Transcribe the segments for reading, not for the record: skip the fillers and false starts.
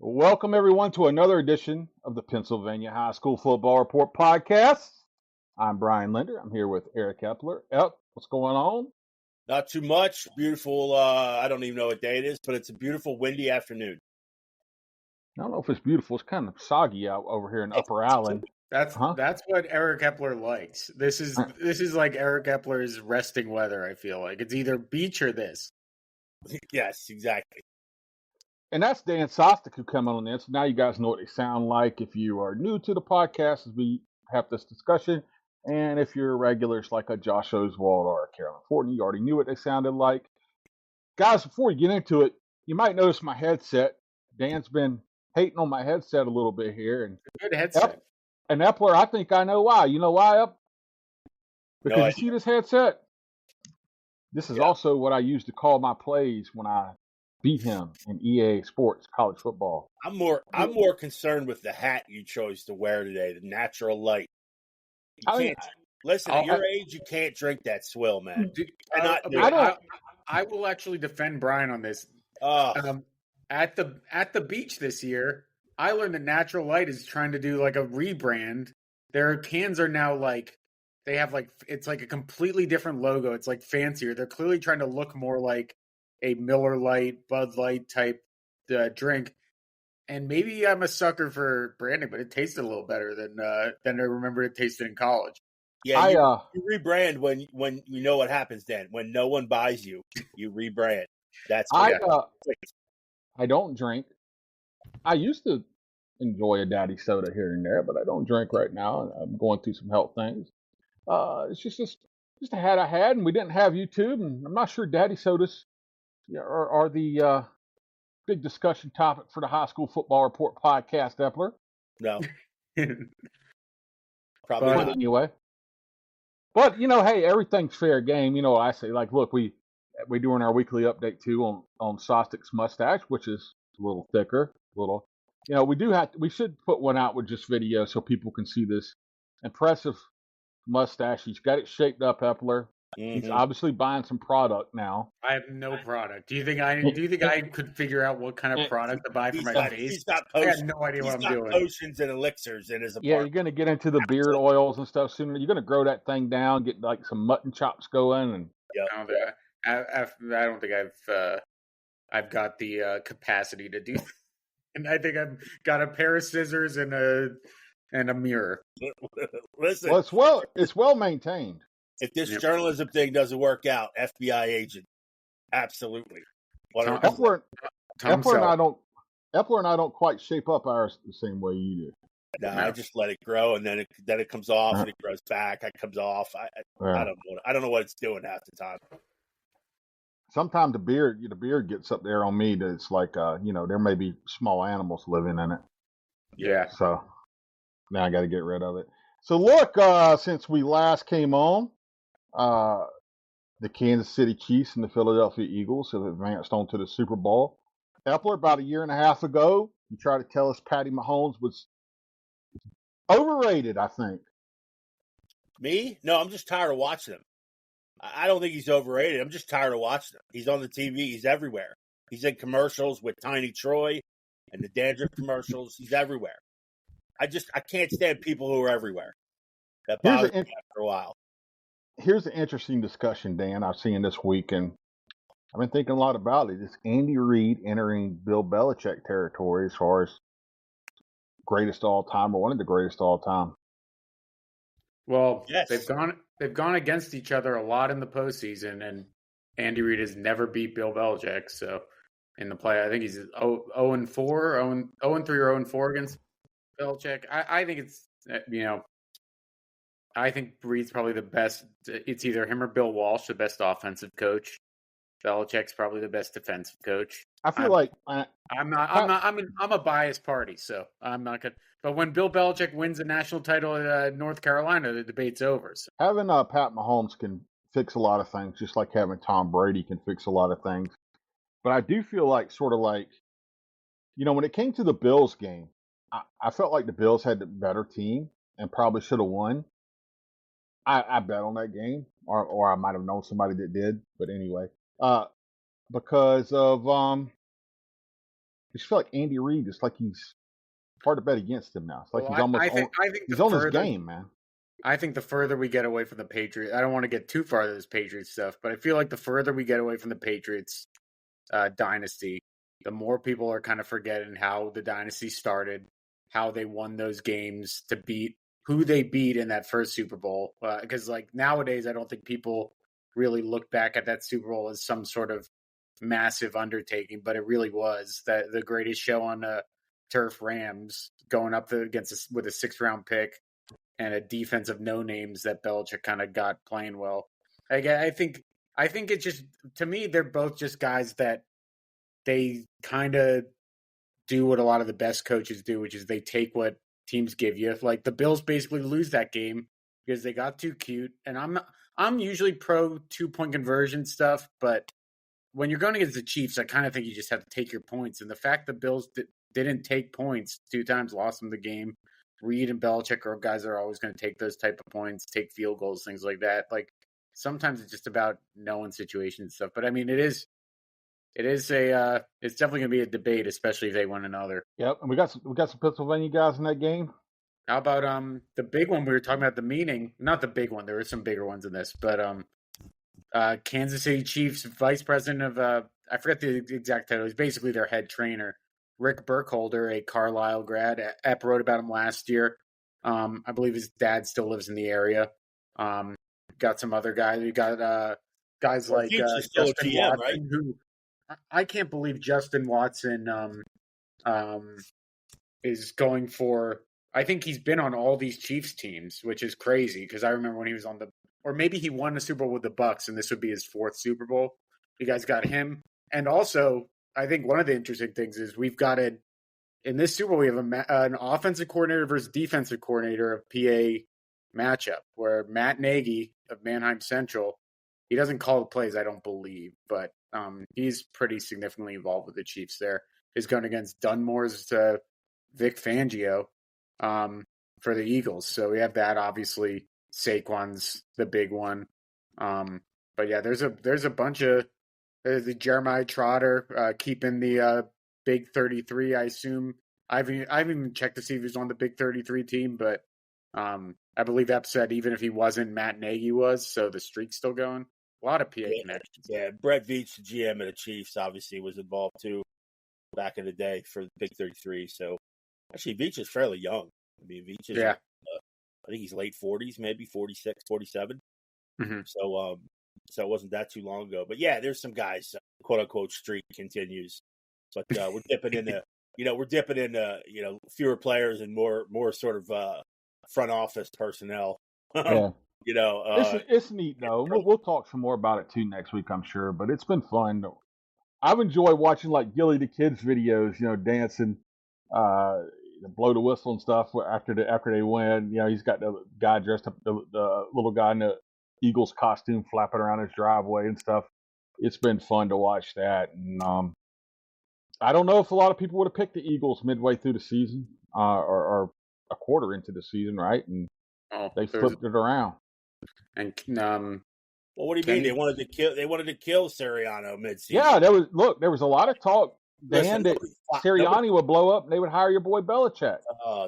Welcome, everyone, to another edition of the Pennsylvania High School Football Report podcast. I'm Brian Linder. I'm here with Eric Epler. What's going on? Not too much. Beautiful. I don't even know what day it is, but it's a beautiful, windy afternoon. I don't know if it's beautiful. It's kind of soggy out over here in Upper Allen. That's what Eric Epler likes. This is like Eric Epler's resting weather. I feel like it's either beach or this. Yes, exactly. And that's Dan Sostek who come on this. Now you guys know what they sound like if you are new to the podcast as we have this discussion. And if you're regulars like a Josh Oswald or a Carolyn Fortin, you already knew what they sounded like. Guys, before we get into it, you might notice my headset. Dan's been hating on my headset a little bit here. And good headset. And Epler, I think I know why. You know why, Ep? Because you see this headset? This is also what I use to call my plays when I beat him in EA Sports college football. I'm more concerned with the hat you chose to wear today, the natural light. Listen, at your age, you can't drink that swill, man. I will actually defend Brian on this. At the beach this year, I learned that Natural Light is trying to do like a rebrand. Their cans are now they have it's like a completely different logo. It's like fancier. They're clearly trying to look more like a Miller Lite, Bud Light type drink. And maybe I'm a sucker for branding, but it tasted a little better than I remember it tasted in college. Yeah, you rebrand when you know what happens. Then when no one buys you, you rebrand. That's I don't drink. I used to enjoy a daddy soda here and there, but I don't drink right now. I'm going through some health things. It's just a hat I had, and we didn't have YouTube, and I'm not sure daddy sodas are the big discussion topic for the High School Football Report podcast, Epler. No. Probably not. Anyway. But, hey, everything's fair game. You know what I say? Like, look, we're doing our weekly update, too, on Sostek's mustache, which is a little thicker. We should put one out with just video so people can see this impressive mustache. He's got it shaped up, Epler. Mm-hmm. He's obviously buying some product now. I have no product. Do you think I could figure out what kind of product to buy for my face? I have no idea what I'm doing. Potions and elixirs in his apartment. Yeah, you're going to get into the beard oils and stuff soon. You're going to grow that thing down, get like some mutton chops going, and I don't think I've got the capacity to do that. And I think I've got a pair of scissors and a mirror. Listen, well, it's well maintained. If this journalism thing doesn't work out, FBI agent, absolutely. Epler and I don't quite shape up ours the same way you do. No, I just let it grow, and then it comes off, and it grows back. It comes off. I don't know what it's doing half the time. Sometimes the beard gets up there on me. That it's like there may be small animals living in it. Yeah. So now I got to get rid of it. So look, since we last came on, the Kansas City Chiefs and the Philadelphia Eagles have advanced on to the Super Bowl. Epler, about a year and a half ago, you tried to tell us Patty Mahomes was overrated, I think. Me? No, I'm just tired of watching him. I don't think he's overrated. I'm just tired of watching him. He's on the TV. He's everywhere. He's in commercials with Tiny Troy and the dandruff commercials. He's everywhere. I can't stand people who are everywhere. That bothers me after a while. Here's an interesting discussion, Dan, I've seen this week, and I've been thinking a lot about it. It's Andy Reid entering Bill Belichick territory as far as greatest of all time or one of the greatest of all time. Well, yes. They've gone against each other a lot in the postseason, and Andy Reid has never beat Bill Belichick. So in the play, I think he's 0-4, 0-3 or 0-4 against Belichick. I think it's I think Reid's probably the best. It's either him or Bill Walsh, the best offensive coach. Belichick's probably the best defensive coach. I feel I'm a biased party, so I'm not gonna. But when Bill Belichick wins a national title at North Carolina, the debate's over. So. Having Pat Mahomes can fix a lot of things, just like having Tom Brady can fix a lot of things. But I do feel like when it came to the Bills game, I felt like the Bills had the better team and probably should have won. I bet on that game, or I might have known somebody that did. But anyway, because of just feel like Andy Reid is like he's hard to bet against him now. It's like I think he's on his game, man. I think the further we get away from the Patriots, I don't want to get too far into this Patriots stuff, but I feel like the further we get away from the Patriots dynasty, the more people are kind of forgetting how the dynasty started, how they won those games to beat who they beat in that first Super Bowl. Because like nowadays, I don't think people really look back at that Super Bowl as some sort of massive undertaking, but it really was that the greatest show on the turf. Rams going up against with a 6th-round pick and a defense of no names that Belichick kind of got playing well. I think it's just, to me, they're both just guys that they kind of do what a lot of the best coaches do, which is they take what teams give you. Like the Bills basically lose that game because they got too cute. And I'm usually pro 2-point conversion stuff, but when you're going against the Chiefs, I kind of think you just have to take your points. And the fact the Bills didn't take points 2 times, lost them the game. Reed and Belichick are guys that are always going to take those type of points, take field goals, things like that. Like sometimes it's just about knowing situations and stuff. But I mean, it's definitely going to be a debate, especially if they win another. Yep, and we got some Pennsylvania guys in that game. How about the big one we were talking about at the meeting? Not the big one. There were some bigger ones in this, but Kansas City Chiefs vice president of I forget the exact title. He's basically their head trainer. Rick Burkholder, a Carlisle grad. Ep wrote about him last year. I believe his dad still lives in the area. Got some other guys. We got guys like Justin GM, Watson, right? Who I can't believe Justin Watson is going for. I think he's been on all these Chiefs teams, which is crazy because I remember when he was on or maybe he won the Super Bowl with the Bucs, and this would be his 4th Super Bowl. You guys got him, and also. I think one of the interesting things is we've got in this Super Bowl, we have an offensive coordinator versus defensive coordinator of PA matchup where Matt Nagy of Mannheim Central, he doesn't call the plays, I don't believe, but he's pretty significantly involved with the Chiefs there, is going against Dunmore's Vic Fangio for the Eagles. So we have that, obviously. Saquon's the big one. But yeah, there's a bunch of the Jeremiah Trotter keeping the Big 33, I assume. I haven't even checked to see if he's on the Big 33 team, but I believe Ep said even if he wasn't, Matt Nagy was, so the streak's still going. A lot of PA connections. Yeah, Brett Veach, the GM of the Chiefs, obviously was involved too back in the day for the Big 33. So actually, Veach is fairly young. I mean, Veach is, I think he's late 40s, maybe 46, 47. Mm-hmm. So it wasn't that too long ago. But yeah, there's some guys, quote unquote, streak continues. But we're dipping into, fewer players and more sort of front office personnel. Yeah. It's neat though. We'll talk some more about it too next week, I'm sure. But it's been fun. I've enjoyed watching like Gilly the Kids videos, dancing, blow the whistle and stuff after they win. He's got the guy dressed up, the little guy in the Eagles costume flapping around his driveway and stuff. It's been fun to watch that. And I don't know if a lot of people would have picked the Eagles midway through the season or a quarter into the season, right? And they flipped it around. And well, what do you mean? They wanted to kill Sirianni mid-season. Yeah, there was a lot of talk, Dan, that Sirianni would blow up and they would hire your boy Belichick.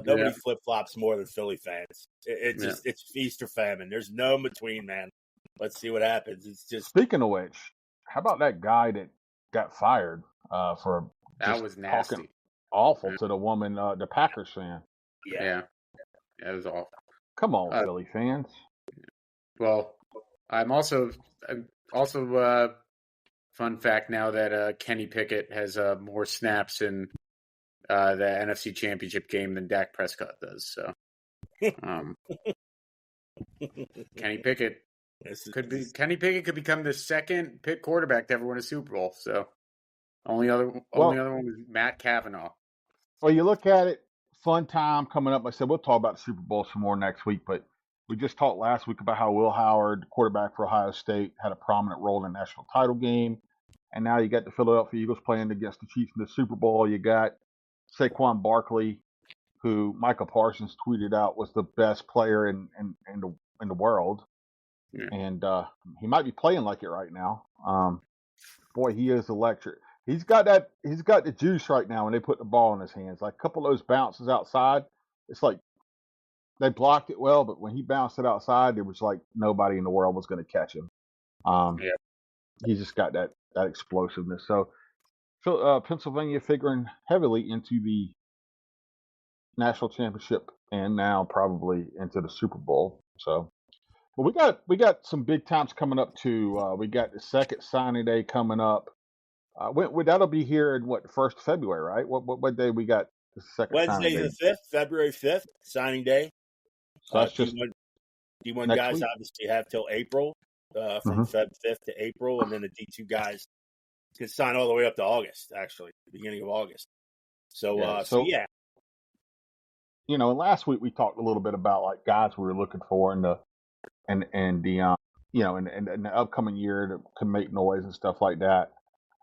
Nobody flip-flops more than Philly fans. It's feast or famine. There's no in between, man. Let's see what happens. It's just. Speaking of which, how about that guy that got fired for that was nasty, awful to the woman, the Packers fan. Yeah, it was awful. Come on, Philly fans. Well, I'm also fun fact now that Kenny Pickett has more snaps in the NFC Championship game than Dak Prescott does. So, Kenny Pickett could become the second pick quarterback to ever win a Super Bowl. So, only other one was Matt Cavanaugh. Well, you look at it, fun time coming up. Like I said, we'll talk about the Super Bowl some more next week, but we just talked last week about how Will Howard, quarterback for Ohio State, had a prominent role in the national title game. And now you got the Philadelphia Eagles playing against the Chiefs in the Super Bowl. You got Saquon Barkley, who Michael Parsons tweeted out was the best player in the world. Yeah. And he might be playing like it right now. Boy, he is electric. He's got the juice right now when they put the ball in his hands. Like a couple of those bounces outside, it's like they blocked it well, but when he bounced it outside, it was like nobody in the world was going to catch him. Yeah. He's just got that explosiveness. So Pennsylvania figuring heavily into the national championship and now probably into the Super Bowl. So, but we got some big times coming up too. We got the second signing day coming up. That'll be here in the 1st of February, right? What day we got the second signing Wednesday day? the 5th, February 5th, signing day. So that's just D1 next guys week. obviously have till April, from Feb 5th to April, and then the D2 guys can sign all the way up to August, actually, the beginning of August. So yeah. You know, last week we talked a little bit about like guys we were looking for in the you know, in the upcoming year that can make noise and stuff like that.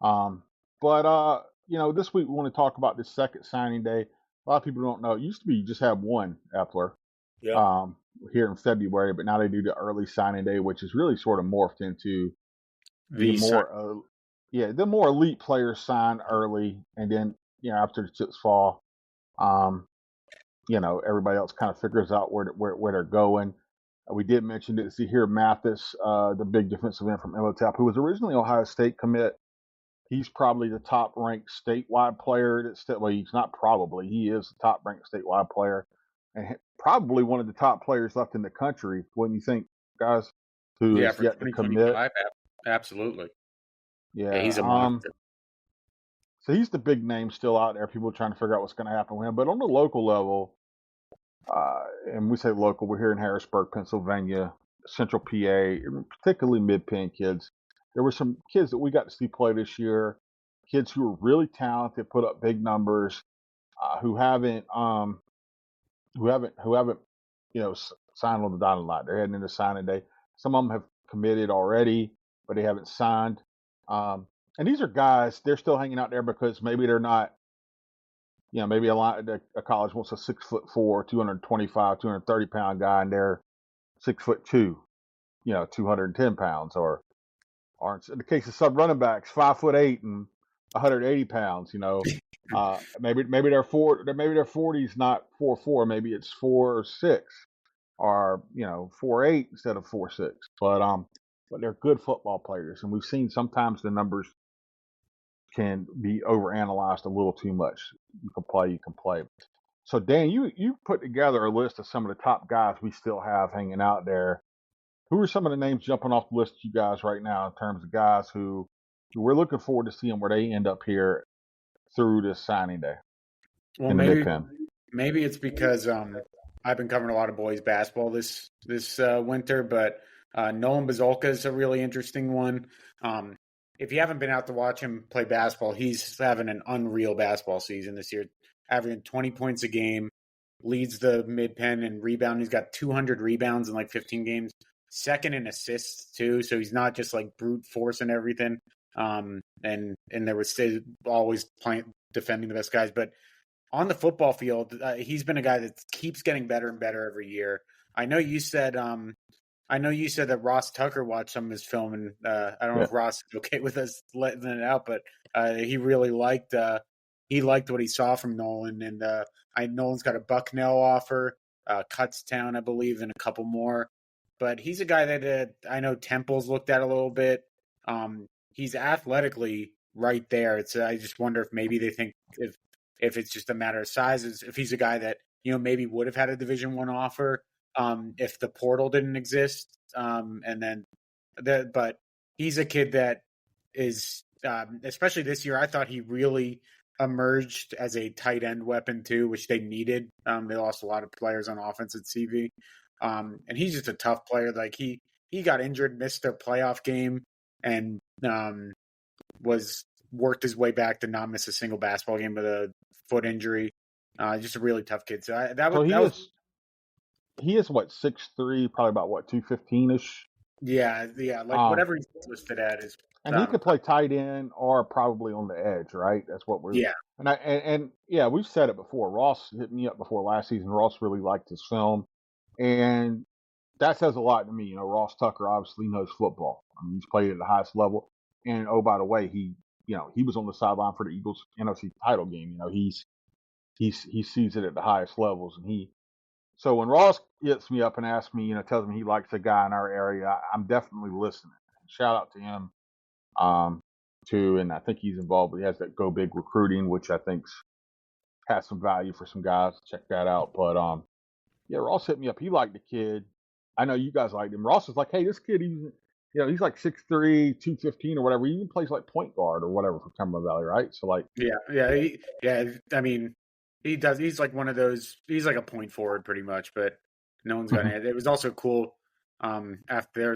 But you know, this week we want to talk about this second signing day. A lot of people don't know. It used to be you just have one Epler. Yeah. Here in February, but now they do the early signing day, which is really sort of morphed into the more elite players sign early, and then after the chips fall, everybody else kind of figures out where they're going. We did mention that Zahir Mathis, the big defensive end from Emotep, who was originally Ohio State commit. He's probably the top-ranked statewide player. He's not probably. He is the top-ranked statewide player, and probably one of the top players left in the country. Wouldn't you think, guys? Who is yet to commit? Absolutely. Yeah, he's a monster. So he's the big name still out there. People are trying to figure out what's going to happen with him. But on the local level, and we say local, we're here in Harrisburg, Pennsylvania, Central PA, particularly mid-Penn kids. There were some kids that we got to see play this year, kids who were really talented, put up big numbers, who haven't signed on the dotted line. They're heading into signing day. Some of them have committed already, but they haven't signed. And these are guys, they're still hanging out there because maybe they're not, maybe a college wants a 6'4", 225, 230 pound guy, and they're 6'2", 210 pounds, or in the case of sub running backs, 5'8" and 180 pounds. Maybe their 40's not 4'4", maybe it's 4'6", or 4'8" instead of 4'6". But they're good football players, and we've seen sometimes the numbers can be overanalyzed a little too much. You can play. So Dan, you put together a list of some of the top guys we still have hanging out there. Who are some of the names jumping off the list to you guys right now in terms of guys who we're looking forward to seeing where they end up here through this signing day? Well, maybe it's because I've been covering a lot of boys basketball this winter, but Nolan Bazolka is a really interesting one. If you haven't been out to watch him play basketball, he's having an unreal basketball season this year, averaging 20 points a game, leads the mid-Penn in rebound. He's got 200 rebounds in like 15 games, second in assists too. So he's not just like brute force and everything. And there was always defending the best guys, but on the football field, he's been a guy that keeps getting better and better every year. I know you said that Ross Tucker watched some of his film, and I don't know if Ross is okay with us letting it out, but he really liked what he saw from Nolan. And Nolan's got a Bucknell offer, Kutztown, I believe, and a couple more. But he's a guy that I know Temple's looked at a little bit. He's athletically right there. I just wonder if maybe they think if it's just a matter of size, if he's a guy that maybe would have had a Division I offer if the portal didn't exist. But he's a kid that is, especially this year, I thought he really emerged as a tight end weapon too, which they needed. They lost a lot of players on offense at CV. And he's just a tough player. Like he got injured, missed their playoff game, and worked his way back to not miss a single basketball game with a foot injury. Just a really tough kid. So he is what, 6'3", probably about what, 215-ish. Yeah, like whatever he's listed at is. And he could play tight end or probably on the edge, right? That's what we're. Yeah. And we've said it before. Ross hit me up before last season. Ross really liked his film, and that says a lot to me. Ross Tucker obviously knows football. I mean, he's played at the highest level. And oh, by the way, he he was on the sideline for the Eagles NFC title game. He sees it at the highest levels, and so when Ross hits me up and asks me, tells me he likes a guy in our area, I'm definitely listening. Shout out to him, too, and I think he's involved. He has that Go Big recruiting, which I think has some value for some guys. Check that out. But yeah, Ross hit me up. He liked the kid. I know you guys liked him. Ross is like, hey, this kid, he's like 6'3", 215 or whatever. He even plays like point guard or whatever for Cumberland Valley, right? So like, I mean, he does. He's like one of those. He's like a point forward pretty much, but no one's gonna. It was also cool. After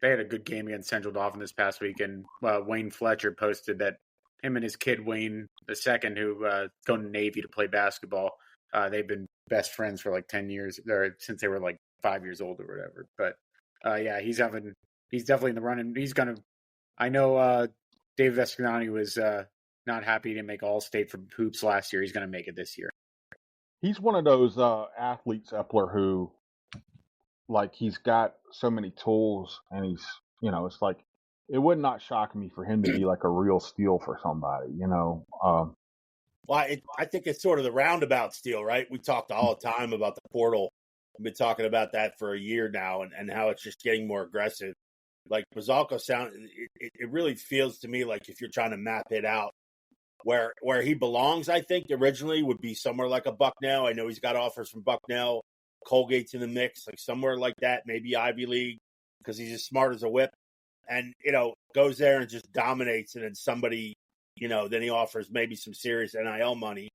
they had a good game against Central Dauphin this past week, and Wayne Fletcher posted that him and his kid Wayne the second, who going to Navy to play basketball, they've been best friends for like 10 years, or since they were like 5 years old or whatever. But yeah, he's definitely in the run, and he's gonna. I know Dave Vescognani was not happy to make All-State for hoops last year. He's going to make it this year. He's one of those athletes, Epler, who, like, he's got so many tools, and he's, it's like, it would not shock me for him to be like a real steal for somebody, Well, I think it's sort of the roundabout steal, right? We talked all the time about the portal. We've been talking about that for a year now, and how it's just getting more aggressive. Like Bazalko it really feels to me like if you're trying to map it out, where he belongs, I think originally would be somewhere like a Bucknell. I know he's got offers from Bucknell, Colgate's in the mix, like somewhere like that, maybe Ivy League, because he's as smart as a whip, and goes there and just dominates, and then somebody, then he offers maybe some serious NIL money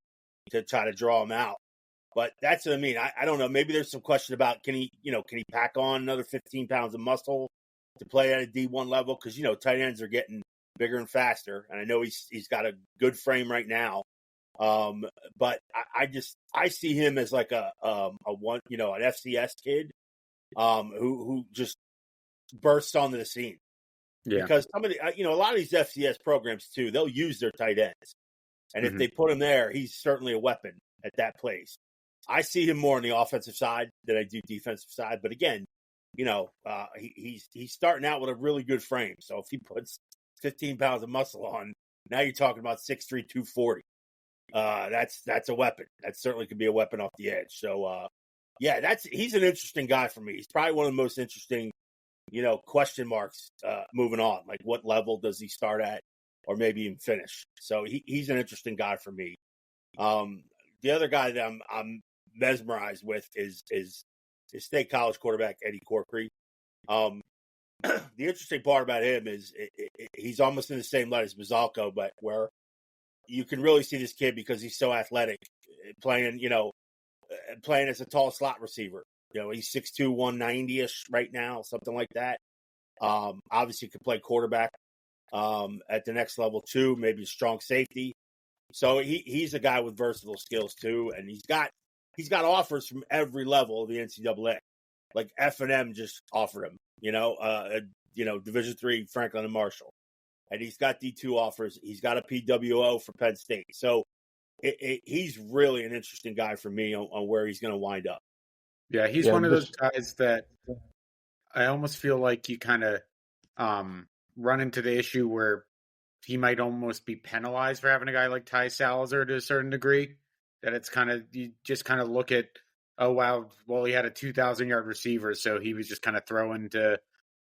to try to draw him out. But that's what I mean. I don't know. Maybe there's some question about can he pack on another 15 pounds of muscle to play at a D1 level, because tight ends are getting bigger and faster, and I know he's got a good frame right now. But I see him as like a one, an FCS kid, who just bursts onto the scene. Yeah. Because somebody, a lot of these FCS programs too, they'll use their tight ends, and if they put him there, he's certainly a weapon at that place. I see him more on the offensive side than I do defensive side, but again, he's starting out with a really good frame. So if he puts 15 pounds of muscle on, now you're talking about 6'3", 240. That's a weapon. That certainly could be a weapon off the edge. So, he's an interesting guy for me. He's probably one of the most interesting, question marks moving on. Like, what level does he start at, or maybe even finish? So he's an interesting guy for me. The other guy that I'm mesmerized with is State College quarterback Eddie Corkery. The interesting part about him is he's almost in the same light as Bazalko, but where you can really see this kid because he's so athletic, playing as a tall slot receiver. He's 6'2", 190-ish right now, something like that. Obviously could play quarterback at the next level too, maybe a strong safety. So he's a guy with versatile skills too, and he's got offers from every level of the NCAA. Like F&M just offered him, Division III, Franklin and Marshall, and he's got D2 offers. He's got a PWO for Penn State. So he's really an interesting guy for me on where he's going to wind up. Yeah, he's one of those guys that I almost feel like you kind of run into the issue where he might almost be penalized for having a guy like Ty Salazar to a certain degree. That it's kind of, you just kind of look at, oh, wow, well, he had a 2,000-yard receiver, so he was just kind of throwing to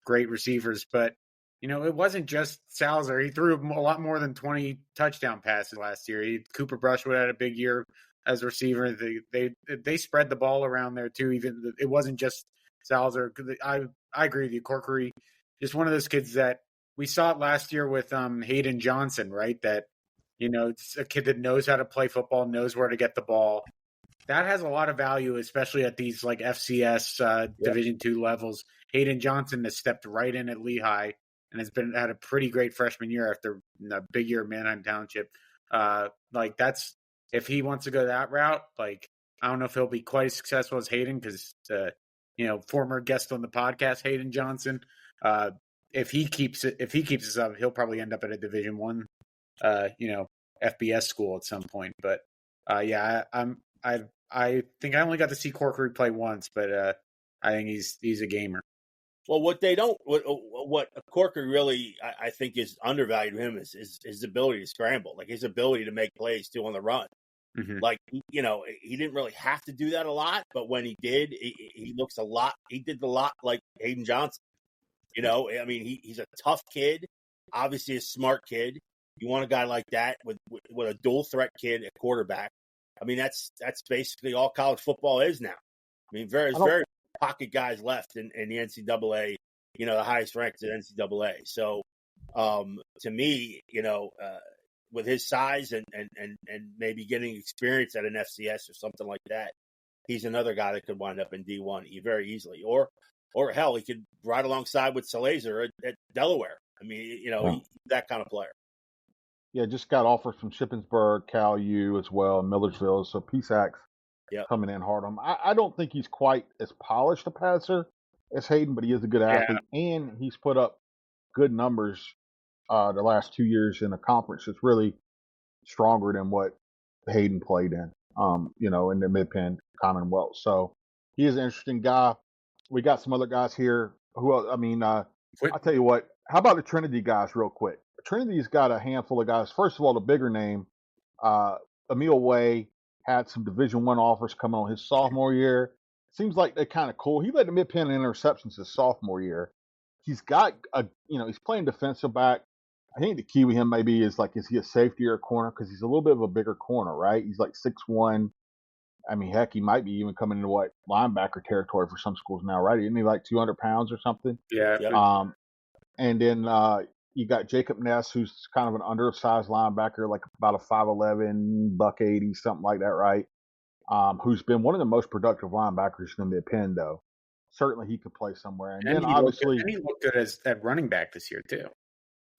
great receivers. But, it wasn't just Salazar. He threw a lot more than 20 touchdown passes last year. Cooper Brushwood had a big year as a receiver. They spread the ball around there, too. Even it wasn't just Salazar. I agree with you, Corkery. Just one of those kids that we saw it last year with Hayden Johnson, right? That, it's a kid that knows how to play football, knows where to get the ball. That has a lot of value, especially at these like FCS Division II levels. Hayden Johnson has stepped right in at Lehigh and had a pretty great freshman year after a big year at Manheim Township. That's, if he wants to go that route, like, I don't know if he'll be quite as successful as Hayden because, former guest on the podcast, Hayden Johnson. If he keeps this up, he'll probably end up at a Division I, FBS school at some point. But I think I only got to see Corkery play once, but I think he's a gamer. Well, what Corker really, I think, is undervalued him is his ability to scramble, like his ability to make plays too on the run. Mm-hmm. Like, he didn't really have to do that a lot, but when he did, he looks a lot. He did a lot like Hayden Johnson. I mean, he's a tough kid, obviously a smart kid. You want a guy like that with a dual threat kid at quarterback. I mean, that's basically all college football is now. I mean, there's very pocket guys left in the NCAA, the highest ranked in NCAA. So, to me, with his size and maybe getting experience at an FCS or something like that, he's another guy that could wind up in D1 very easily. Or hell, he could ride alongside with Salazer at Delaware. I mean, he's that kind of player. Yeah, just got offers from Shippensburg, Cal U as well, and Millersville. So PSAC's coming in hard on him. I don't think he's quite as polished a passer as Hayden, but he is a good athlete, and he's put up good numbers the last 2 years in a conference that's really stronger than what Hayden played in, in the Mid-Penn Commonwealth. So he is an interesting guy. We got some other guys here who, I'll tell you what, how about the Trinity guys real quick? Trinity's got a handful of guys. First of all, the bigger name, Emil Way, had some Division I offers coming on his sophomore year. Seems like they're kind of cool. He led the Mid-Penn in interceptions his sophomore year. He's got he's playing defensive back. I think the key with him maybe is he a safety or a corner? Because he's a little bit of a bigger corner, right? He's like 6'1". I mean, heck, he might be even coming into linebacker territory for some schools now, right? Isn't he like 200 pounds or something? Yeah. And then you got Jacob Ness, who's kind of an undersized linebacker, like about a 5'11", $180, something like that, right? Who's been one of the most productive linebackers in the Mid-Penn, though. Certainly he could play somewhere. And then obviously he looked good at running back this year too.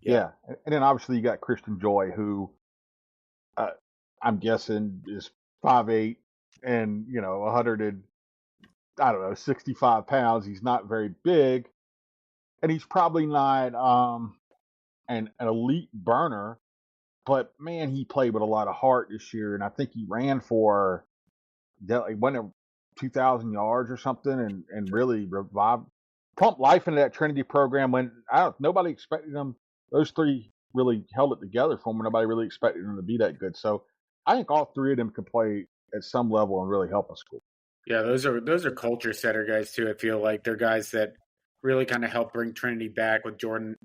Yeah. And then obviously you got Christian Joy, who I'm guessing is 5'8" and 65 pounds. He's not very big, and he's probably not an elite burner, but man, he played with a lot of heart this year, and I think he ran for went 2,000 yards or something, and really pumped life into that Trinity program when nobody expected them. Those three really held it together for them. Nobody really expected them to be that good. So I think all three of them can play at some level and really help a school. Yeah, those are culture setter guys too. I feel like they're guys that really kind of helped bring Trinity back when Jordan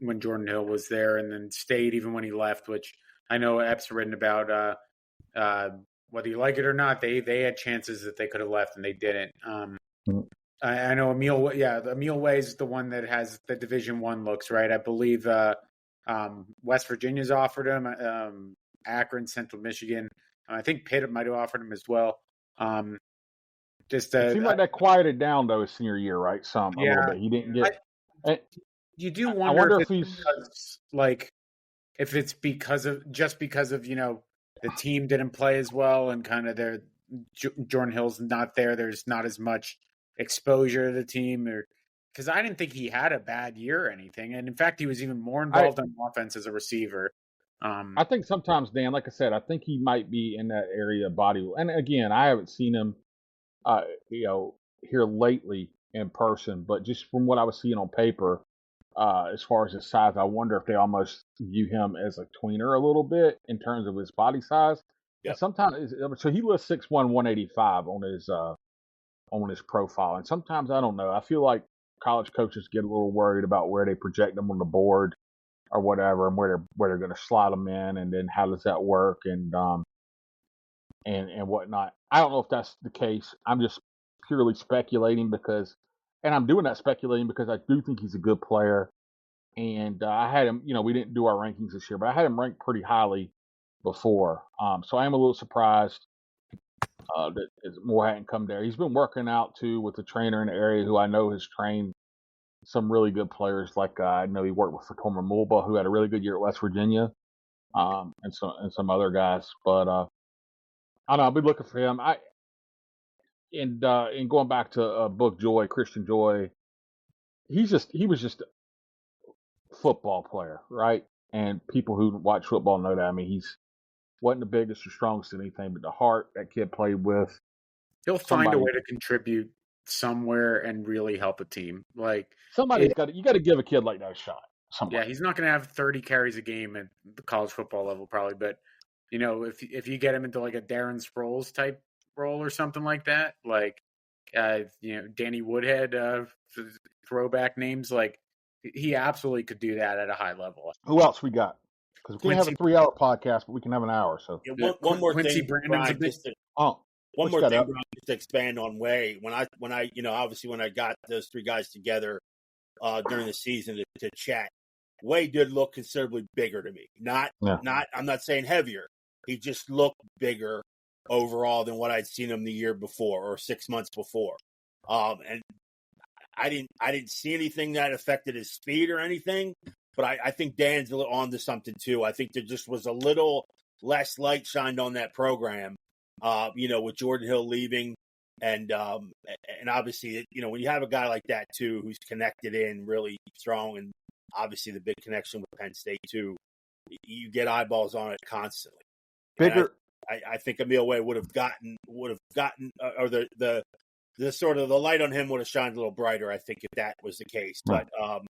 Hill was there, and then stayed even when he left. Which I know Ep's written about. Whether you like it or not, they had chances that they could have left and they didn't. I know Emil Way is the one that has the Division I looks, right? I believe West Virginia's offered him, Akron, Central Michigan. I think Pitt might have offered him as well. It seemed like that quieted down though his senior year, right? A little bit. He didn't get. You do wonder if it's because of the team didn't play as well, and kind of Jordan Hill's not there. There's not as much exposure to the team, or because I didn't think he had a bad year or anything, and in fact, he was even more involved in offense as a receiver. I think sometimes, Dan, like I said, I think he might be in that area of body. And again, I haven't seen him, here lately in person, but just from what I was seeing on paper, as far as his size, I wonder if they almost view him as a tweener a little bit in terms of his body size. Yep. And sometimes, so he lists 6'1", 185 on his profile, and sometimes I don't know. I feel like college coaches get a little worried about where they project them on the board or whatever, and where they're going to slot them in, and then how does that work, and whatnot. I don't know if that's the case. I'm just purely speculating and I'm doing that speculating because I do think he's a good player. And I had him, we didn't do our rankings this year, but I had him ranked pretty highly before. So I am a little surprised that more hadn't come there. He's been working out too with a trainer in the area who I know has trained some really good players. Like I know he worked with Fatoma Mulba, who had a really good year at West Virginia, and some other guys. But I don't know. I'll be looking for him. And going back to Book Joy, Christian Joy, he was just a football player, right? And people who watch football know that. I mean, he's wasn't the biggest or strongest in anything, but the heart that kid played with. He'll find a way to contribute somewhere and really help a team. Like you got to give a kid like that a shot. Yeah, he's not going to have 30 carries a game at the college football level probably, but if you get him into like a Darren Sproles type role or something like that, like Danny Woodhead, throwback names, like he absolutely could do that at a high level. Who else we got? Because we can have a 3-hour podcast, but we can have an hour. So one more Quincy thing, Brandon's Brian, a big. One more thing, Brian, just to expand on Way. When I obviously when I got those three guys together during the season to chat, Way did look considerably bigger to me. I'm not saying heavier. He just looked bigger overall than what I'd seen him the year before or 6 months before. And I didn't see anything that affected his speed or anything, but I think Dan's on to something too. I think there just was a little less light shined on that program, with Jordan Hill leaving. And obviously, when you have a guy like that too, who's connected in really strong, and obviously the big connection with Penn State too, you get eyeballs on it constantly. Bigger. I think Emil Way would have gotten, or the sort of the light on him would have shined a little brighter, I think, if that was the case. Right. But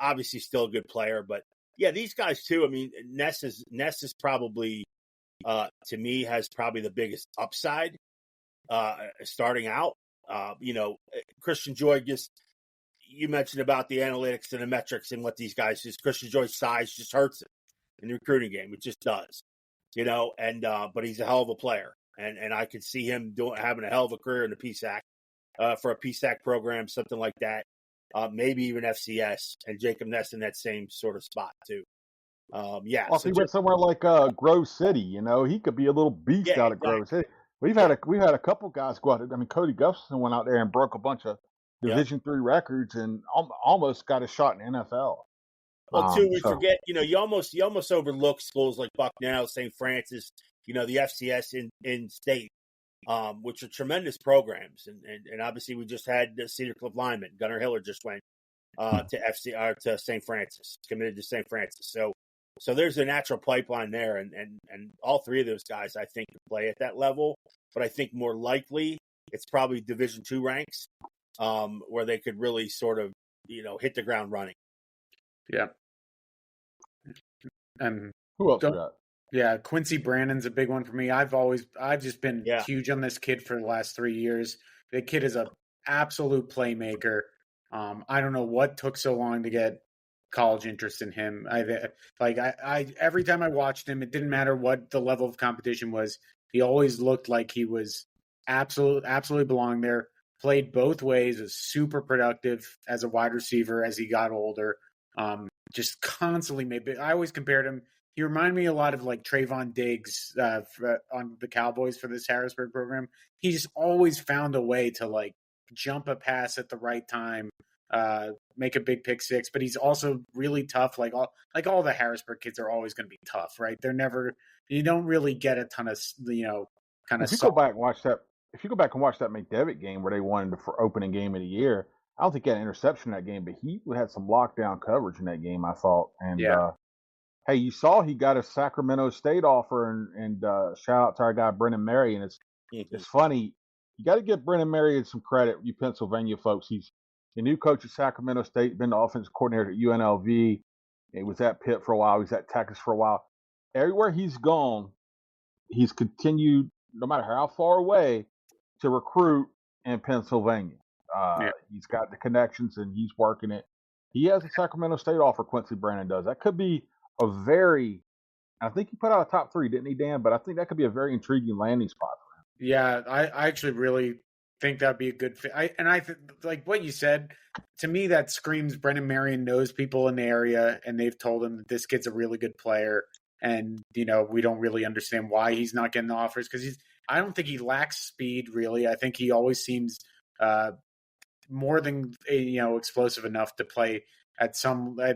obviously still a good player. But yeah, these guys too. I mean, Ness is probably to me has probably the biggest upside starting out. Christian Joy, just you mentioned about the analytics and the metrics and what these guys is. Christian Joy's size just hurts it in the recruiting game. It just does. But he's a hell of a player, and I could see him having a hell of a career in the PSAC, for a PSAC program, something like that, maybe even FCS, and Jacob Ness in that same sort of spot too. Well, if he went somewhere like Grove City, he could be a little beast out at Grove City. We've had a couple guys go out. I mean, Cody Gustafson went out there and broke a bunch of Division III records and almost got a shot in NFL. Well, too, we forget, you almost overlook schools like Bucknell, St. Francis, the FCS in state, which are tremendous programs. And obviously we just had the Cedar Cliff lineman. Gunnar Hiller just went to St. Francis, committed to St. Francis. So there's a natural pipeline there. And all three of those guys, I think, can play at that level. But I think more likely it's probably Division II ranks, where they could really sort of, hit the ground running. Yeah. And who else we got? Yeah, Quincy Brandon's a big one for me. I've just been huge on this kid for the last 3 years. The kid is an absolute playmaker. I don't know what took so long to get college interest in him. I every time I watched him, it didn't matter what the level of competition was. He always looked like he was absolutely belonged there. Played both ways, was super productive as a wide receiver as he got older. Just constantly made. I always compared him. He reminded me a lot of like Trayvon Diggs on the Cowboys for this Harrisburg program. He just always found a way to like jump a pass at the right time, make a big pick six. But he's also really tough. Like all the Harrisburg kids are always going to be tough, right? They're never. You don't really get a ton of kind of. If you go back and watch that McDevitt game where they won the opening game of the year, I don't think he had an interception in that game, but he had some lockdown coverage in that game, I thought. And hey, you saw he got a Sacramento State offer, and shout out to our guy Brennan Mary. And it's funny, you got to give Brennan Mary some credit, you Pennsylvania folks. He's the new coach at Sacramento State, been the offensive coordinator at UNLV. He was at Pitt for a while. He was at Texas for a while. Everywhere he's gone, he's continued, no matter how far away, to recruit in Pennsylvania. He's got the connections and he's working it. He has a Sacramento State offer, Quincy Brandon does. That could be I think he put out a top 3, didn't he, Dan? But I think that could be a very intriguing landing spot for him. Yeah, I actually really think that'd be a good fit. I think, like what you said, to me, that screams Brennan Marion knows people in the area and they've told him that this kid's a really good player. And, we don't really understand why he's not getting the offers because I don't think he lacks speed, really. I think he always seems more than explosive enough to play at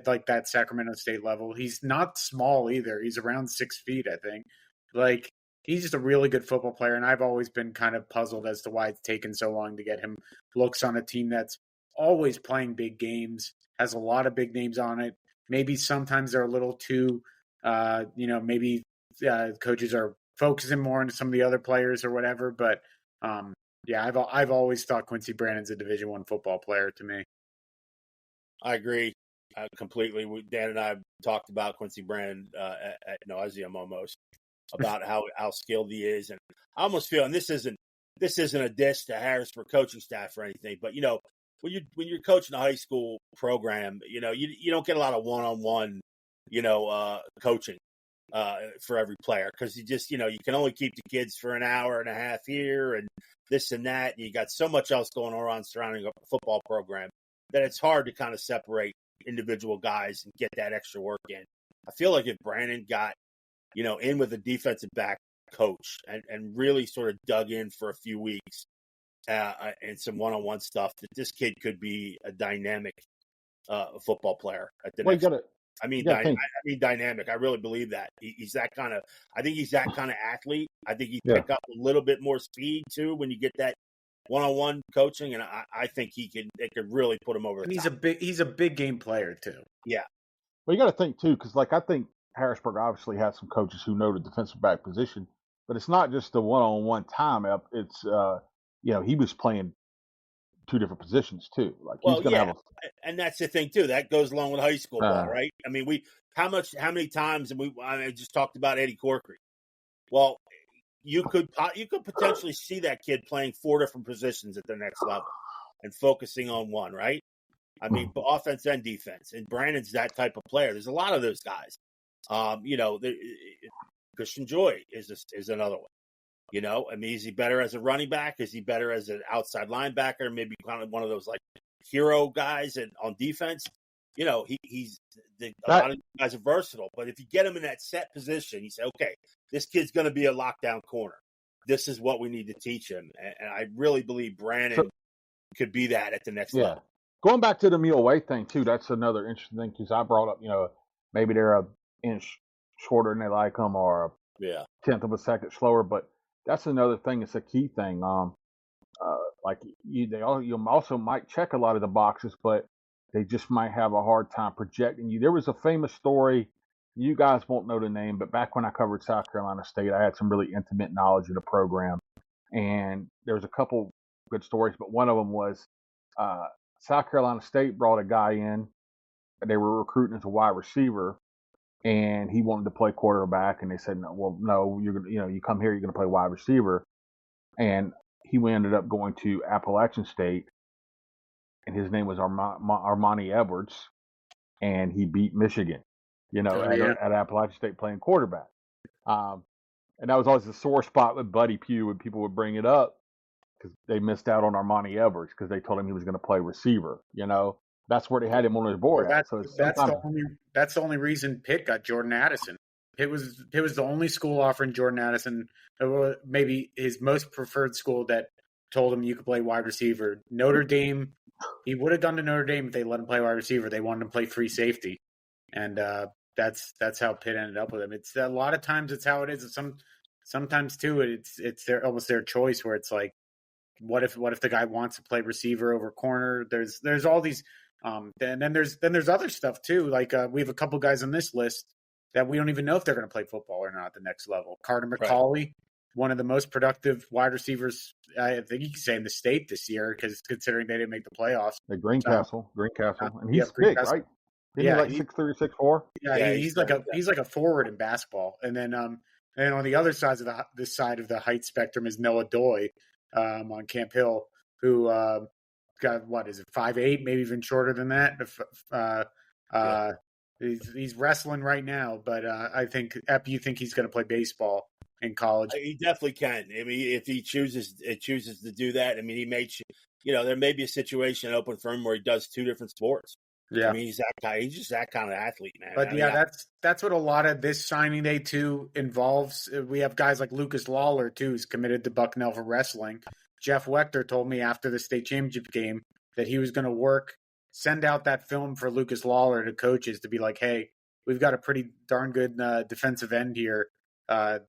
like that Sacramento State level. He's not small either. He's around 6 feet, I think. Like he's just a really good football player, and I've always been kind of puzzled as to why it's taken so long to get him looks on a team that's always playing big games, has a lot of big names on it. Maybe sometimes they're a little too, maybe coaches are focusing more on some of the other players or whatever, but Yeah, I've always thought Quincy Brandon's a Division I football player to me. I agree completely. Dan and I talked about Quincy Brandon at nauseum almost about how skilled he is, and I almost feel, and this isn't a diss to Harrisburg coaching staff or anything, but when you're coaching a high school program, you don't get a lot of one-on-one, coaching for every player, because you can only keep the kids for an hour and a half here and this and that, and you got so much else going on surrounding a football program that it's hard to kind of separate individual guys and get that extra work in. I feel like if Brandon got, in with a defensive back coach and really sort of dug in for a few weeks and some one-on-one stuff, that this kid could be a dynamic football player at the next. I mean, dynamic. I really believe that he's that kind of. I think he's that kind of athlete. I think he pick up a little bit more speed too when you get that one-on-one coaching, and I think it could really put him over. And he's a big game player too. Yeah. Well, you got to think too, because I think Harrisburg obviously has some coaches who know the defensive back position, but it's not just the one-on-one time. It's he was playing two different positions too. He's going to have and that's the thing too. That goes along with high school ball, right? I mean, how many times, and I just talked about Eddie Corkery. Well, you could potentially see that kid playing 4 different positions at the next level and focusing on one, right? I mean, offense and defense. And Brandon's that type of player. There's a lot of those guys. Christian Joy is another one. I mean, is he better as a running back? Is he better as an outside linebacker? Maybe kind of one of those like hero guys on defense. A lot of guys are versatile, but if you get him in that set position, you say, okay, this kid's going to be a lockdown corner. This is what we need to teach him. And I really believe Brandon could be that at the next level. Going back to the meal weight thing too, that's another interesting thing, because I brought up, maybe they're an inch shorter than they like them, or a tenth of a second slower, but that's another thing. It's a key thing. You also might check a lot of the boxes, but they just might have a hard time projecting you. There was a famous story. You guys won't know the name, but back when I covered South Carolina State, I had some really intimate knowledge of the program, and there was a couple good stories, but one of them was South Carolina State brought a guy in. They were recruiting as a wide receiver, and he wanted to play quarterback, and they said, no, you're gonna, you come here, you're gonna play wide receiver. And he ended up going to Appalachian State, and his name was Armani Edwards, and he beat Michigan, at Appalachian State playing quarterback. And that was always a sore spot with Buddy Pugh when people would bring it up, because they missed out on Armani Edwards because they told him he was going to play receiver. That's where they had him on their board. Well, that's the only reason Pitt got Jordan Addison. It was the only school offering Jordan Addison, maybe his most preferred school, that told him you could play wide receiver. Notre Dame, he would have gone to Notre Dame if they let him play wide receiver. They wanted him to play free safety, and that's how Pitt ended up with him. It's a lot of times it's how it is. Sometimes too it's almost their choice, where it's like, what if the guy wants to play receiver over corner? There's all these. Then there's other stuff too. Like we have a couple guys on this list that we don't even know if they're going to play football or not at the next level. Carter McCauley, one of the most productive wide receivers, I think you can say, in the state this year, because considering they didn't make the playoffs. The Greencastle, and he's big, right? Isn't he like 6'3", 6'4"? Yeah, he's like a forward in basketball. And then and on the other side of this side of the height spectrum is Noah Doy on Camp Hill, who got, 5'8", maybe even shorter than that. He's wrestling right now, but I think, you think he's going to play baseball in college? He definitely can. I mean, if he chooses to do that, I mean, he may, there may be a situation open for him where he does 2 different sports. Yeah, I mean, he's that guy. He's just that kind of athlete, man. But that's what a lot of this signing day too involves. We have guys like Lucas Lawler too, who's committed to Bucknell for wrestling. Jeff Wechter told me after the state championship game that he was going to send out that film for Lucas Lawler to coaches to be like, hey, we've got a pretty darn good defensive end here to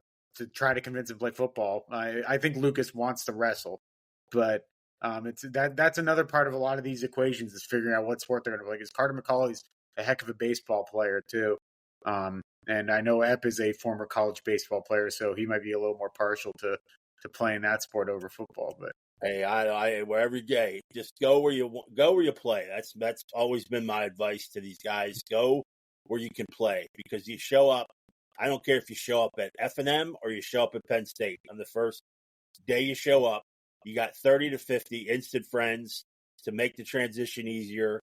try to convince him to play football. I think Lucas wants to wrestle, but that's another part of a lot of these equations, is figuring out what sport they're going to play. Because Carter McCauley's a heck of a baseball player too. And I know Ep is a former college baseball player, so he might be a little more partial to play in that sport over football. But hey, I wherever you go, just go where you play. That's always been my advice to these guys. Go where you can play, because you show up. I don't care if you show up at F&M or you show up at Penn State. On the first day you show up, you got 30 to 50 instant friends to make the transition easier.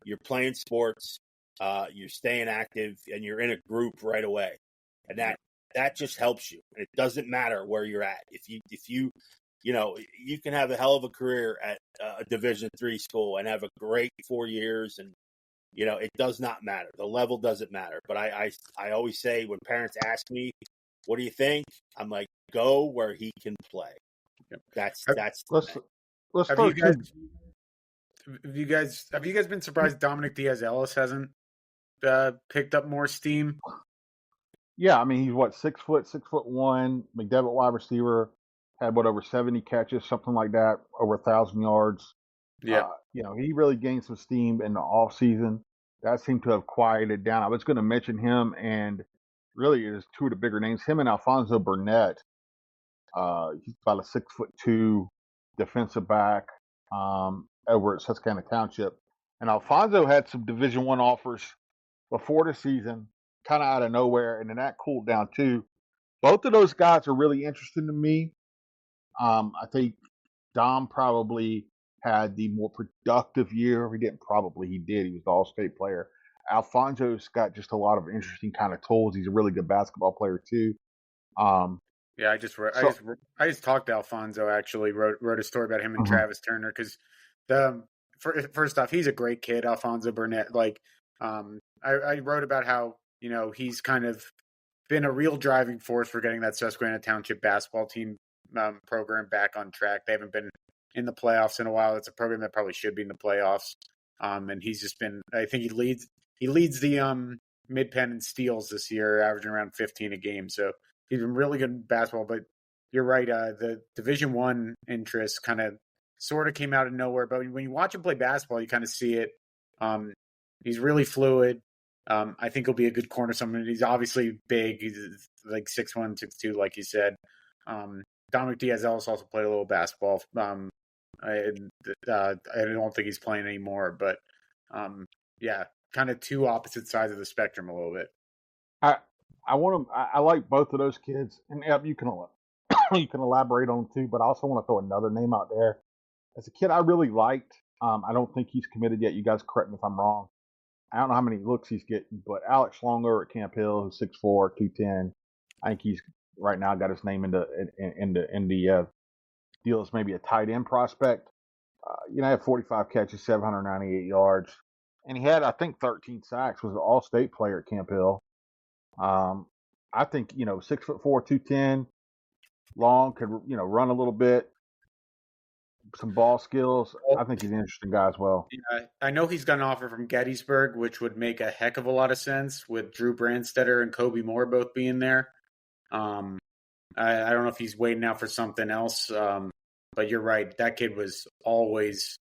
You're playing sports, you're staying active, and you're in a group right away. And that just helps you. And it doesn't matter where you're at. If you you can have a hell of a career at a Division III school and have a great 4 years, and it does not matter. The level doesn't matter. But I always say, when parents ask me, what do you think? I'm like, go where he can play. Yep. That's let's have you guys been surprised Dominic Diaz-Ellis hasn't picked up more steam? Yeah, I mean, he's 6'1", McDevitt wide receiver, had over 70 catches, something like that, over 1,000 yards. Yeah. He really gained some steam in the offseason. That seemed to have quieted down. I was going to mention him, and really it is two of the bigger names. Him and Alfonso Burnett. He's about a 6'2" defensive back over at Susquehanna Township. And Alfonso had some Division I offers before the season, kind of out of nowhere, and then that cooled down too. Both of those guys are really interesting to me. I think Dom probably had the more productive year. He did. He was the All-State player. Alfonso's got just a lot of interesting kind of tools. He's a really good basketball player too. Yeah, I just talked to Alfonso. Actually, wrote a story about him and Travis Turner, because first off, he's a great kid, Alfonso Burnett. Like, I wrote about how he's kind of been a real driving force for getting that Susquehanna Township basketball team program back on track. They haven't been in the playoffs in a while. It's a program that probably should be in the playoffs. And he's just been. I think he leads the Mid-Penn in steals this year, averaging around 15 a game. So he's been really good in basketball. But you're right. The Division I interest kind of sort of came out of nowhere. But when you watch him play basketball, you kind of see it. He's really fluid. I think he'll be a good corner. He's obviously big. He's like 6'1", 6'2", like you said. Dominic Diaz-Ellis also played a little basketball. I don't think he's playing anymore. But yeah, kind of two opposite sides of the spectrum a little bit. I like both of those kids, and you can elaborate on them too. But I also want to throw another name out there. As a kid, I really liked. I don't think he's committed yet. You guys correct me if I'm wrong. I don't know how many looks he's getting, but Alex Longer at Camp Hill, who's 6'4", 210. I think he's right now got his name in the deal as maybe a tight end prospect. He had 45 catches, 798 yards, and he had, I think, 13 sacks. Was an All-State player at Camp Hill. I think 6'4", 210, long, could run a little bit. Some ball skills. I think he's an interesting guy as well. Yeah, I know he's got an offer from Gettysburg, which would make a heck of a lot of sense with Drew Brandstetter and Kobe Moore both being there. I don't know if he's waiting out for something else, but you're right. That kid was always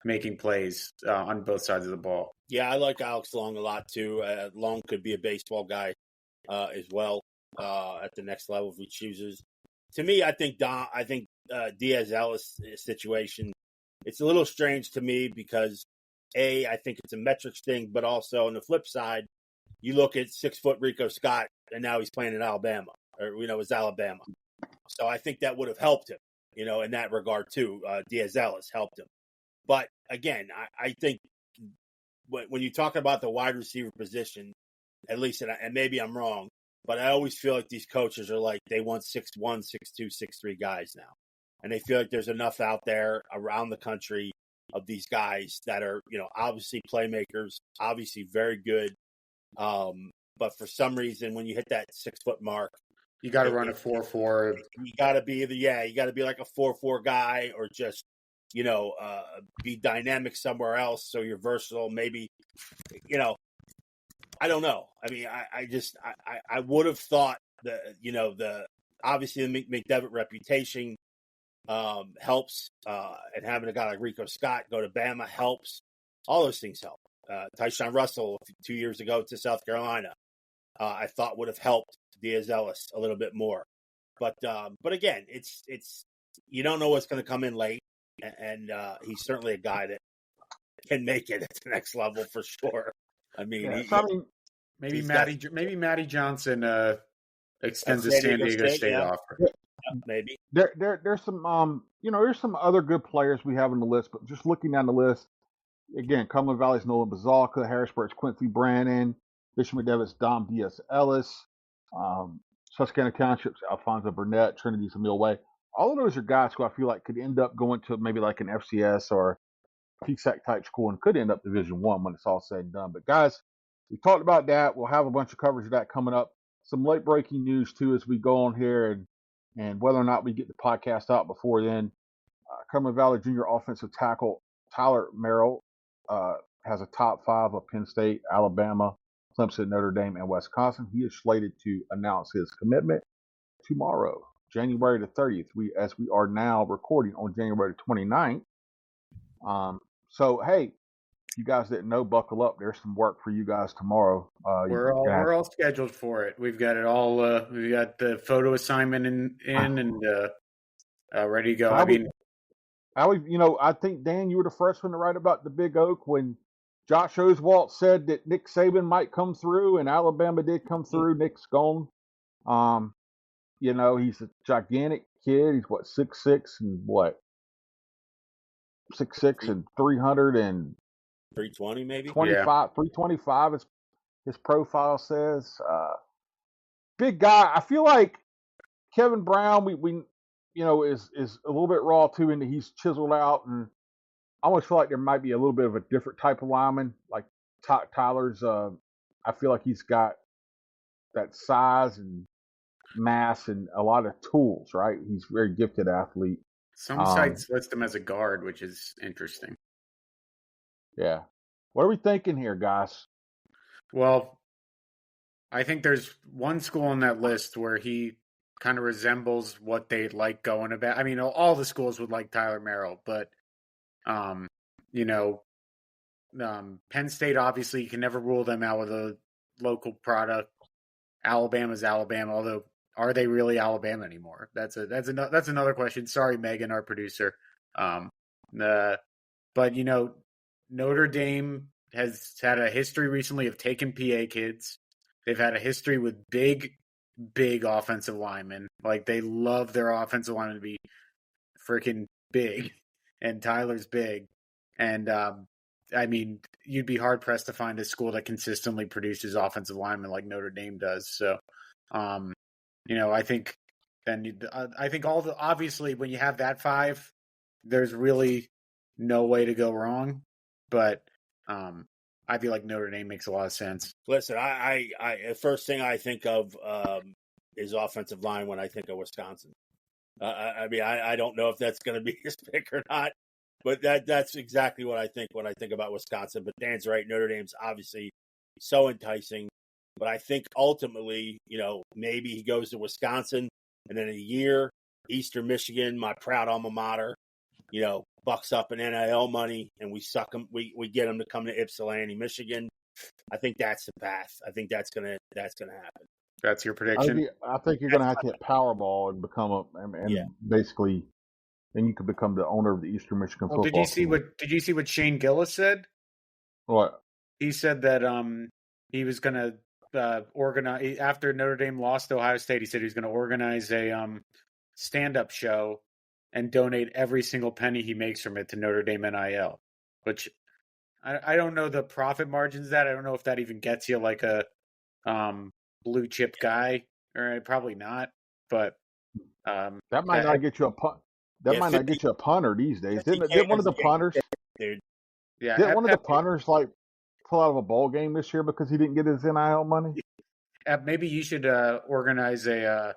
making plays on both sides of the ball. Yeah, I like Alex Long a lot too. Long could be a baseball guy as well at the next level if he chooses. To me, I think Diaz-Ellis situation, it's a little strange to me because, I think it's a metrics thing, but also on the flip side, you look at 6-foot Rico Scott, and now he's playing in Alabama, or it's Alabama. So I think that would have helped him, in that regard too. Diaz-Ellis helped him. But again, I think when you talk about the wide receiver position, at least, and maybe I'm wrong, but I always feel like these coaches are like, they want 6'1", 6'2", 6'3" guys now. And they feel like there's enough out there around the country of these guys that are, obviously playmakers, obviously very good. But for some reason, when you hit that 6-foot mark, you got to run a 4.4. You got to be you got to be like a 4.4 guy, or just, be dynamic somewhere else. So you're versatile. Maybe, I don't know. I mean, I would have thought that, obviously the McDevitt reputation helps, and having a guy like Rico Scott go to Bama helps. All those things help. Tyshawn Russell 2 years ago to South Carolina, I thought would have helped Diaz-Ellis a little bit more. But again, it's you don't know what's going to come in late, and he's certainly a guy that can make it at the next level for sure. I mean, maybe Matty Johnson extends a San Diego State offer. Yeah. Maybe there's some there's some other good players we have on the list, but just looking down the list again, Cumberland Valley's Nolan Bazalka, Harrisburg's Quincy Brannon, Bishop McDevitt's Dom Diaz Ellis, Susquehanna Township's Alfonso Burnett, Trinity's Emil Way. All of those are guys who I feel like could end up going to maybe like an FCS or PSAC type school and could end up Division I when it's all said and done. But guys, we talked about that. We'll have a bunch of coverage of that coming up. Some late breaking news too as we go on here, and whether or not we get the podcast out before then. Cumberland Valley Junior offensive tackle Tyler Merrill has a top 5 of Penn State, Alabama, Clemson, Notre Dame, and Wisconsin. He is slated to announce his commitment tomorrow, January the 30th. As we are now recording on January the 29th. So hey, you guys didn't know, buckle up. There's some work for you guys tomorrow. We're all scheduled for it. We've got it all. We got the photo assignment in and ready to go. I think Dan, you were the first one to write about the Big Oak when Josh Oswalt said that Nick Saban might come through, and Alabama did come through. Nick's gone. He's a gigantic kid. He's 6'6" and 6'6" and 300 and 320 maybe 325 is his profile says. Big guy. I feel like Kevin Brown we is a little bit raw too, and he's chiseled out, and I almost feel like there might be a little bit of a different type of lineman. Like Tyler's I feel like he's got that size and mass and a lot of tools, right? He's a very gifted athlete. Some sites list him as a guard, which is interesting. Yeah. What are we thinking here, guys? Well, I think there's one school on that list where he kind of resembles what they'd like going about. I mean, all the schools would like Tyler Merrill, but, Penn State, obviously, you can never rule them out with a local product. Alabama's Alabama, although are they really Alabama anymore? That's another question. Sorry, Megan, our producer. But Notre Dame has had a history recently of taking PA kids. They've had a history with big offensive linemen. Like, they love their offensive linemen to be freaking big, and Tyler's big. And you'd be hard pressed to find a school that consistently produces offensive linemen like Notre Dame does. So, I think obviously when you have that 5, there's really no way to go wrong. But I feel like Notre Dame makes a lot of sense. Listen, I the first thing I think of is offensive line when I think of Wisconsin. I don't know if that's going to be his pick or not, but that's exactly what I think when I think about Wisconsin. But Dan's right. Notre Dame's obviously so enticing. But I think ultimately, maybe he goes to Wisconsin, and then in a year, Eastern Michigan, my proud alma mater, bucks up in NIL money, and we suck him. We get him to come to Ypsilanti, Michigan. I think that's the path. I think that's gonna happen. That's your prediction. I think you're gonna have to hit Powerball and become basically, then you could become the owner of the Eastern Michigan football. Did you see what Shane Gillis said? What? He said that he was gonna organize after Notre Dame lost to Ohio State. He said he was gonna organize a stand-up show and donate every single penny he makes from it to Notre Dame NIL, which I don't know the profit margins of that. I don't know if that even gets you like a blue chip guy, or probably not. But that might not get you a punt. That might not get you a punter these days. Didn't one of the punters? Dude. Yeah, didn't one of the punters like pull out of a bowl game this year because he didn't get his NIL money? Maybe you should organize a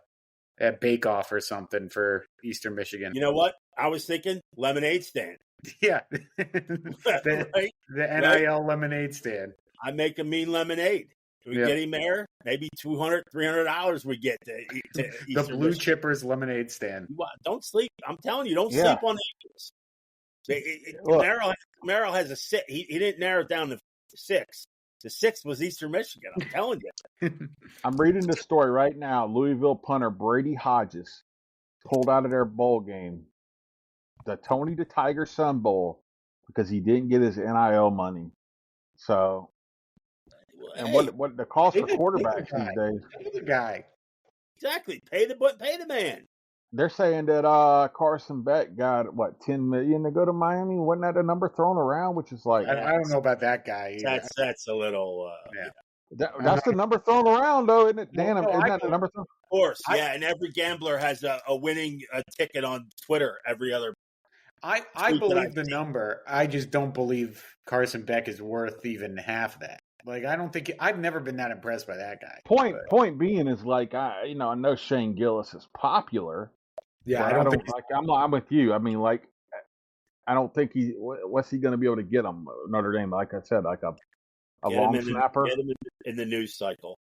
bake-off or something for Eastern Michigan. You know what? I was thinking lemonade stand. Yeah. the NIL lemonade stand. I make a mean lemonade. We get him there. Maybe $200, $300 we get to the Eastern Blue Michigan. Chippers lemonade stand. Don't sleep. I'm telling you, don't sleep on the Eagles. Merrill has a 6. He didn't narrow it down to 6. The 6th was Eastern Michigan. I'm telling you. I'm reading this story right now. Louisville punter Brady Hodges pulled out of their bowl game, the Tony the Tiger Sun Bowl, because he didn't get his NIL money. So, and what the cost for quarterbacks these days? Pay the guy. Exactly. Pay the man. They're saying that Carson Beck got $10 million to go to Miami. Wasn't that a number thrown around? Which is like, I don't know about that guy either. That's a little that's the number thrown around, though, isn't it? Dan, isn't that the number thrown? Of course, yeah. And every gambler has a winning ticket on Twitter. Every other. I believe the number. I just don't believe Carson Beck is worth even half that. Like, I don't think I've never been that impressed by that guy. Point being is like I know Shane Gillis is popular. Yeah, I don't like. I'm with you. I mean, like, I don't think what's he going to be able to get him? Notre Dame, like I said, like a long snapper. Get him in the news cycle.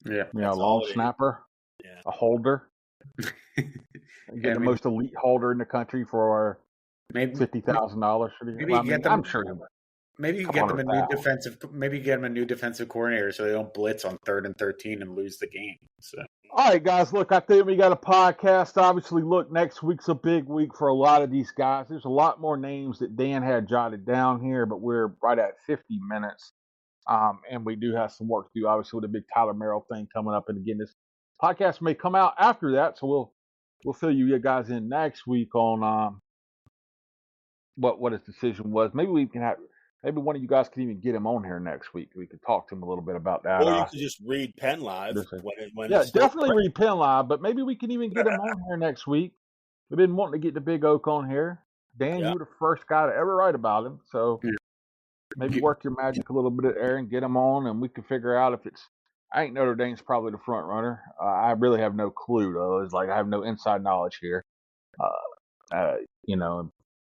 Yeah, a long snapper. Yeah, a holder. Get the most elite holder in the country for maybe $50,000 for the year. I'm sure. Maybe you get them a new defensive. Maybe you get them a new defensive coordinator so they don't blitz on 3rd and 13 and lose the game. So. All right, guys. Look, I think we got a podcast. Obviously, look, next week's a big week for a lot of these guys. There's a lot more names that Dan had jotted down here, but we're right at 50 minutes, and we do have some work to do. Obviously, with the big Tyler Merrill thing coming up, and again, this podcast may come out after that, so we'll fill you guys in next week on what his decision was. Maybe we can have. Maybe one of you guys could even get him on here next week. We could talk to him a little bit about that. Or you could just read PennLive. Definitely read PennLive, but maybe we can even get him on here next week. We've been wanting to get the Big Oak on here. Dan, you were the first guy to ever write about him. So maybe work your magic a little bit there and get him on, and we can figure out if it's – I think Notre Dame's probably the front runner. I really have no clue, though. It's like I have no inside knowledge here.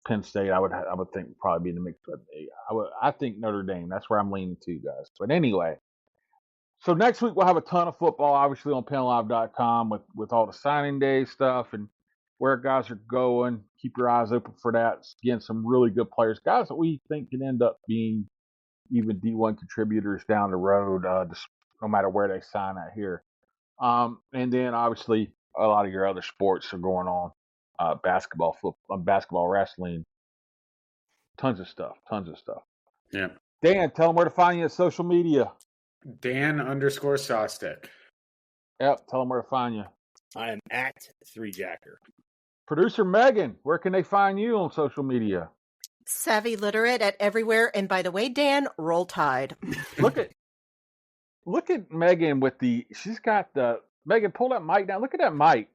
Penn State, I would think would probably be in the mix. But I think Notre Dame. That's where I'm leaning to, guys. But anyway, so next week we'll have a ton of football, obviously on PennLive.com with all the signing day stuff and where guys are going. Keep your eyes open for that. Again, some really good players, guys that we think can end up being even D1 contributors down the road, just no matter where they sign at here. And then obviously a lot of your other sports are going on. Basketball, football, basketball, wrestling, tons of stuff. Yeah. Dan, tell them where to find you at social media. Dan_Sostek. Yep, tell them where to find you. I am at 3Jacker. Producer Megan, where can they find you on social media? Savvy Literate at everywhere. And by the way, Dan, Roll Tide. Look at Megan with she's got Megan, pull that mic down. Look at that mic.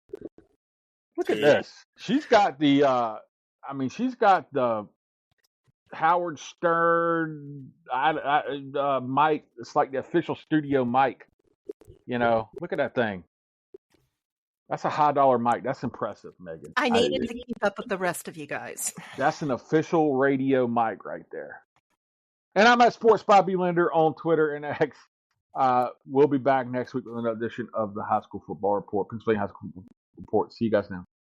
Look at this. She's got she's got the Howard Stern mic. It's like the official studio mic. Look at that thing. That's a $high mic. That's impressive, Megan. I needed to keep up with the rest of you guys. That's an official radio mic right there. And I'm at Sports Bobby Linder on Twitter and X. We'll be back next week with another edition of the High School Football Report, Pennsylvania High School Report. See you guys now.